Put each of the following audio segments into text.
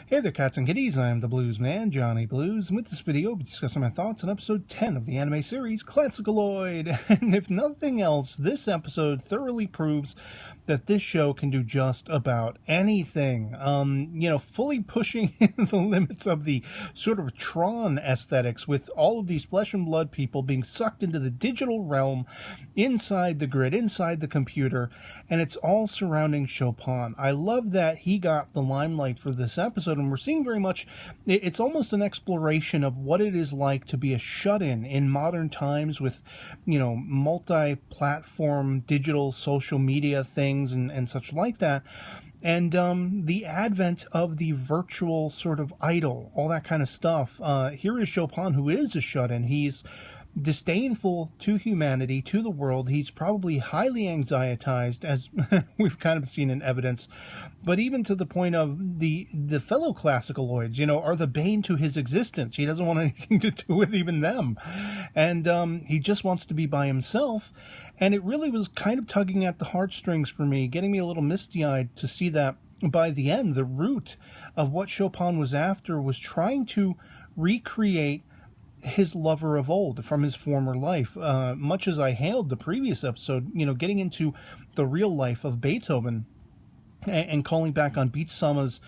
Hey there, cats and kitties. I am the Blues Man, Johnny Blues, and with this video, I'll be discussing my thoughts on episode 10 of the anime series, ClassicaLoid. And if nothing else, this episode thoroughly proves that this show can do just about anything. Fully pushing the limits of the sort of Tron aesthetics with all of these flesh and blood people being sucked into the digital realm, inside the grid, inside the computer, and it's all surrounding Chopin. I love that he got the limelight for this episode, and we're seeing very much, it's almost an exploration of what it is like to be a shut-in in modern times with, multi-platform digital social media things and such like that. And the advent of the virtual sort of idol, all that kind of stuff. Here is Chopin, who is a shut-in. He's disdainful to humanity, to the world. He's probably highly anxietized, as we've kind of seen in evidence, but even to the point of the fellow ClassicaLoids, are the bane to his existence. He doesn't want anything to do with even them. And he just wants to be by himself. And it really was kind of tugging at the heartstrings for me, getting me a little misty-eyed to see that by the end, the root of what Chopin was after was trying to recreate his lover of old from his former life. Much as I hailed the previous episode, getting into the real life of Beethoven and calling back on Beat Sama's,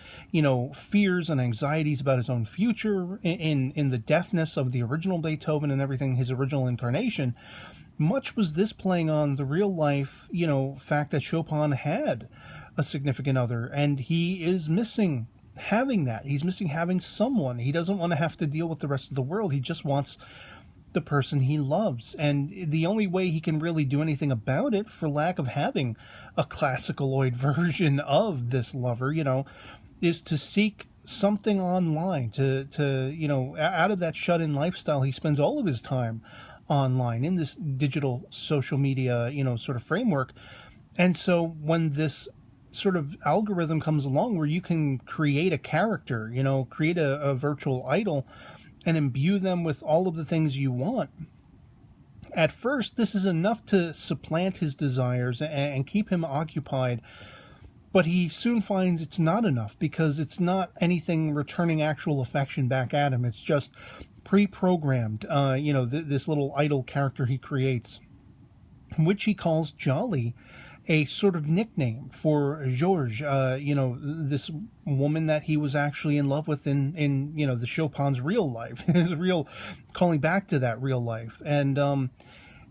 fears and anxieties about his own future in the deafness of the original Beethoven and everything, his original incarnation. Much was this playing on the real life, fact that Chopin had a significant other, and he is missing having that. He's missing having someone. He doesn't want to have to deal with the rest of the world. He just wants the person he loves. And the only way he can really do anything about it, for lack of having a ClassicaLoid version of this lover, is to seek something online, to out of that shut-in lifestyle. He spends all of his time online in this digital social media, sort of framework. And so when this sort of algorithm comes along where you can create a character, create a virtual idol and imbue them with all of the things you want. At first, this is enough to supplant his desires and keep him occupied, but he soon finds it's not enough because it's not anything returning actual affection back at him. It's just pre-programmed, this little idol character he creates, which he calls Jolly, a sort of nickname for Georges, this woman that he was actually in love with in the Chopin's real life, his real, calling back to that real life. And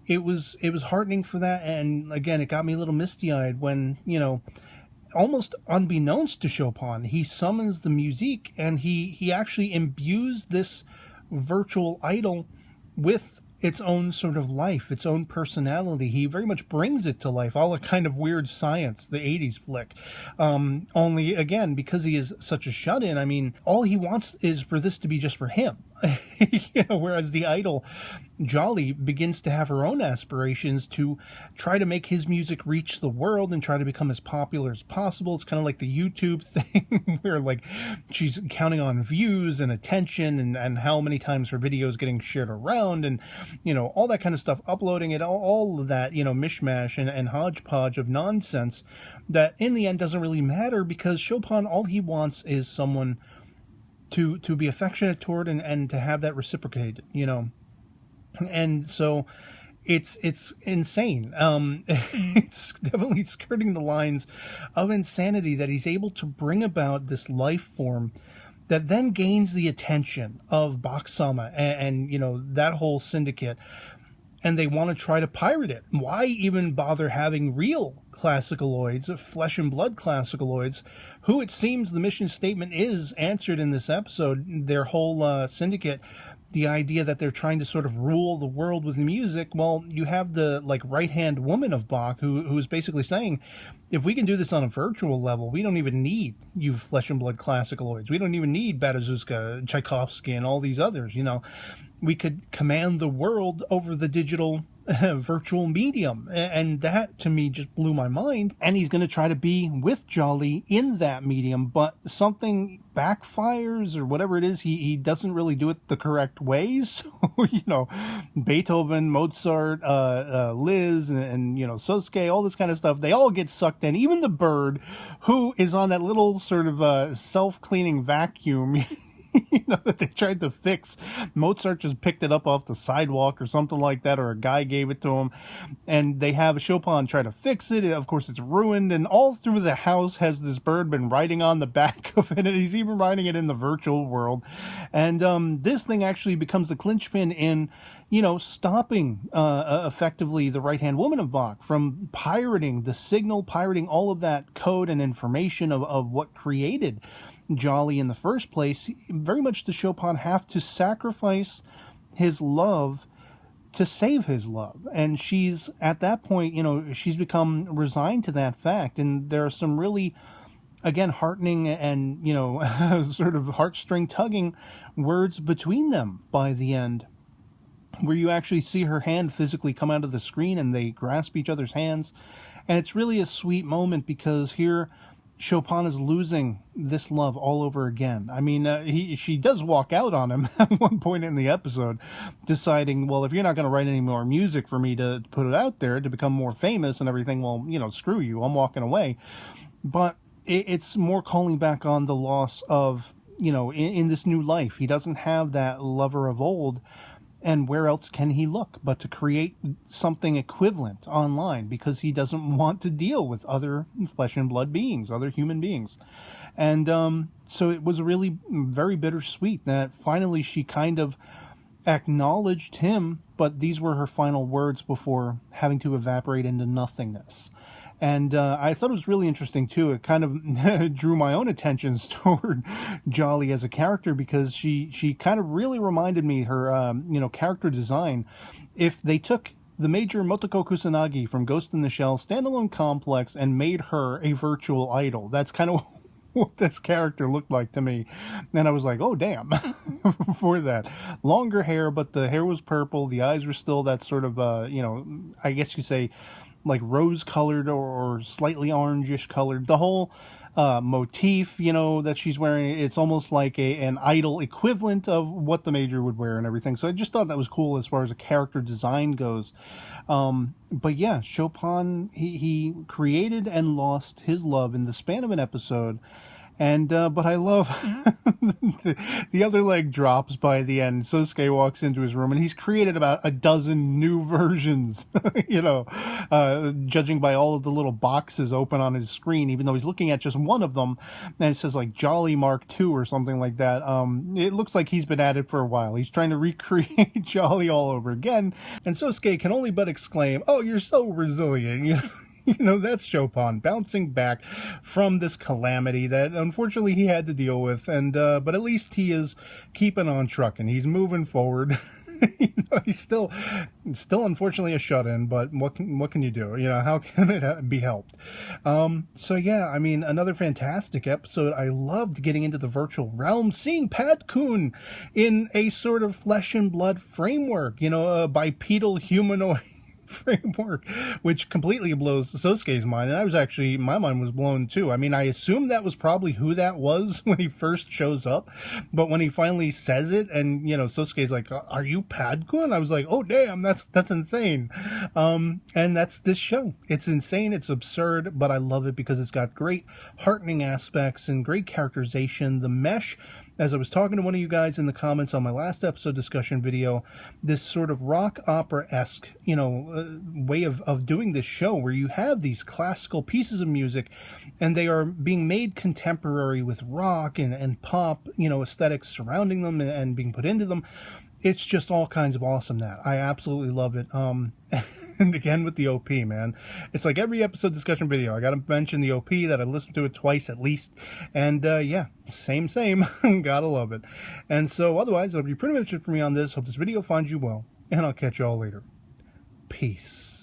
it was heartening for that. And again, it got me a little misty-eyed when, almost unbeknownst to Chopin, he summons the musique and he actually imbues this virtual idol with its own sort of life, its own personality. He very much brings it to life, all a kind of weird science, the 80s flick. Only, again, because he is such a shut-in, all he wants is for this to be just for him. Whereas the idol, Jolly, begins to have her own aspirations to try to make his music reach the world and try to become as popular as possible. It's kind of like the YouTube thing where she's counting on views and attention and how many times her video is getting shared around and, all that kind of stuff, uploading it, all of that, mishmash and hodgepodge of nonsense that in the end doesn't really matter because Chopin, all he wants is someone to be affectionate toward and to have that reciprocated, And so it's insane. It's definitely skirting the lines of insanity that he's able to bring about this life form that then gains the attention of Bach-sama and that whole syndicate. And they want to try to pirate it. Why even bother having real ClassicaLoids, flesh and blood ClassicaLoids, who it seems the mission statement is answered in this episode, their whole syndicate, the idea that they're trying to sort of rule the world with music. Well, you have the right-hand woman of Bach who is basically saying, if we can do this on a virtual level, we don't even need you flesh and blood ClassicaLoids. We don't even need Berezovsky, Tchaikovsky, and all these others, We could command the world over the digital virtual medium. And that to me just blew my mind. And he's going to try to be with Jolly in that medium, but something backfires or whatever it is. He doesn't really do it the correct way. So, Beethoven, Mozart, Liz, and Sosuke, all this kind of stuff, they all get sucked in. Even the bird, who is on that little sort of self-cleaning vacuum, that they tried to fix. Mozart just picked it up off the sidewalk or something like that, or a guy gave it to him, and they have Chopin try to fix it. Of course, it's ruined, and all through the house has this bird been writing on the back of it, and he's even writing it in the virtual world. And this thing actually becomes the linchpin in stopping effectively the right-hand woman of Bach from pirating the signal, pirating all of that code and information of what created Jolly in the first place. Very much does Chopin have to sacrifice his love to save his love. And she's, at that point, she's become resigned to that fact. And there are some really, again, heartening and, sort of heartstring tugging words between them by the end, where you actually see her hand physically come out of the screen and they grasp each other's hands. And it's really a sweet moment, because here Chopin is losing this love all over again. I mean, she does walk out on him at one point in the episode, deciding, well, if you're not going to write any more music for me to put it out there to become more famous and everything, well, screw you, I'm walking away. But it's more calling back on the loss of, in this new life. He doesn't have that lover of old. And where else can he look but to create something equivalent online, because he doesn't want to deal with other flesh and blood beings, other human beings. And so it was really very bittersweet that finally she kind of acknowledged him, but these were her final words before having to evaporate into nothingness. And I thought it was really interesting, too. It kind of drew my own attentions toward Jolly as a character, because she kind of really reminded me, her, character design. If they took the major Motoko Kusanagi from Ghost in the Shell standalone complex and made her a virtual idol, that's kind of what this character looked like to me. And I was like, oh, damn, for that. Longer hair, but the hair was purple. The eyes were still that sort of, I guess you say, like rose-colored or slightly orangish colored. The whole motif, that she's wearing, it's almost like an idol equivalent of what the major would wear and everything. So I just thought that was cool as far as a character design goes. But yeah, Chopin, he created and lost his love in the span of an episode. And, but I love the other leg drops by the end. Sosuke walks into his room and he's created about a dozen new versions, judging by all of the little boxes open on his screen, even though he's looking at just one of them. And it says like Jolly Mark II or something like that. It looks like he's been at it for a while. He's trying to recreate Jolly all over again. And Sosuke can only but exclaim, oh, you're so resilient, that's Chopin bouncing back from this calamity that unfortunately he had to deal with. And, but at least he is keeping on trucking. He's moving forward. He's still unfortunately a shut-in, but what can you do? How can it be helped? So yeah, I mean, another fantastic episode. I loved getting into the virtual realm, seeing Pat-kun in a sort of flesh and blood framework, a bipedal humanoid framework, which completely blows Sosuke's mind. And my mind was blown too. I mean, I assumed that was probably who that was when he first shows up, but when he finally says it and, Sosuke's like, are you Pat-kun? I was like, oh damn, that's insane. And that's this show. It's insane. It's absurd, but I love it because it's got great heartening aspects and great characterization. The mesh, as I was talking to one of you guys in the comments on my last episode discussion video, this sort of rock opera-esque, way of doing this show where you have these classical pieces of music and they are being made contemporary with rock and pop, aesthetics surrounding them and being put into them. It's just all kinds of awesome that. I absolutely love it. And again with the OP, man. It's like every episode discussion video, I gotta mention the OP, that I listened to it twice at least. And yeah, same. Gotta love it. And so otherwise, that'll be pretty much it for me on this. Hope this video finds you well, and I'll catch you all later. Peace.